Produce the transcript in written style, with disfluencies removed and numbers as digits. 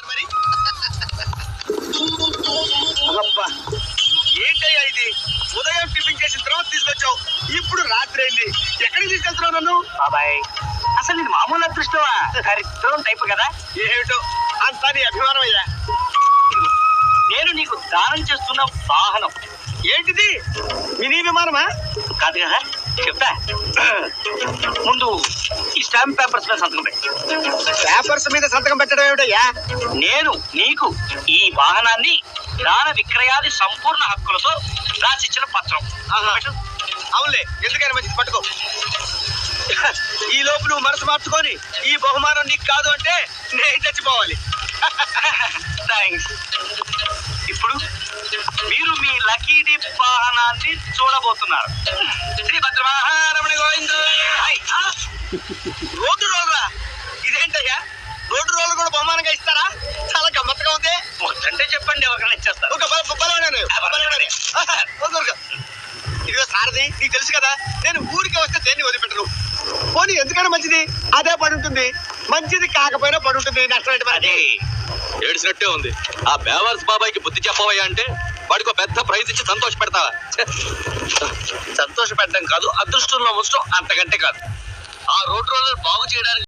మరి ఏంటయ్యా ఇది? ఉదయం టిఫిన్ చేసిన తర్వాత తీసుకొచ్చావు, ఇప్పుడు రాత్రి అయింది. ఎక్కడికి తీసుకెళ్తున్నావు నన్ను? బాబాయ్ అసలు నేను మామూలు అదృష్టమా, దరిద్రం టైపు కదా. ఏమిటో అంతా నీ అభిమానం అయ్యా. నేను నీకు దానం చేస్తున్న వాహనం. ఏంటిది? మినీ విమానమా? కాదు కదా, చెప్తా. ముందు ఈ స్టాంప్ పేపర్స్ మీద సంతకం పెట్టు. పేపర్స్ మీద సంతకం పెట్టడం ఏమిటయ్యా? నేను నీకు ఈ వాహనాన్ని దాన విక్రయాది సంపూర్ణ హక్కులతో రాసిచ్చిన పత్రం. పెట్టు. అవునులే, ఎందుకని మంచిది, పట్టుకో. ఈ లోపు నువ్వు మనసు మార్చుకొని ఈ బహుమానం నీకు కాదు అంటే నేను చచ్చిపోవాలి. థ్యాంక్స్. ఇప్పుడు మీరు మీ లక్కీ డిప్ వాహనాన్ని చూడబోతున్నారు. శ్రీ భద్రమహారమణ గోవింద. రోడ్డు రోలరా? ఇదేంటయ్యా, రోడ్డు రోలర్ కూడా బహుమానంగా ఇస్తారా? చాలా గమ్మత్తుగా ఉంది. వద్దంటే చెప్పండి, ఎవరికైనా ఇచ్చేస్తారు. ఇదిగో సారథి, నీకు తెలుసు కదా నేను ఊరికి వస్తే దేన్ని వదిలిపెట్టను. పోనీ ఎందుకైనా మంచిది, అదే పడి ఉంటుంది. మంచిది కాకపోయినా పడి ఉంటుంది. నష్టం అది ఏడ్చినట్టే ఉంది. ఆ బేవర్స్ బాబాయ్కి బుద్ధి చెప్పవయ్యా అంటే వాడికి పెద్ద ప్రైజ్ ఇచ్చి సంతోష పెడతావా? సంతోష పెట్టడం కాదు, అదృష్టంలో ఉంచడం అంతకంటే కాదు. ఆ రోడ్ రోలర్ బాగు చేయడానికి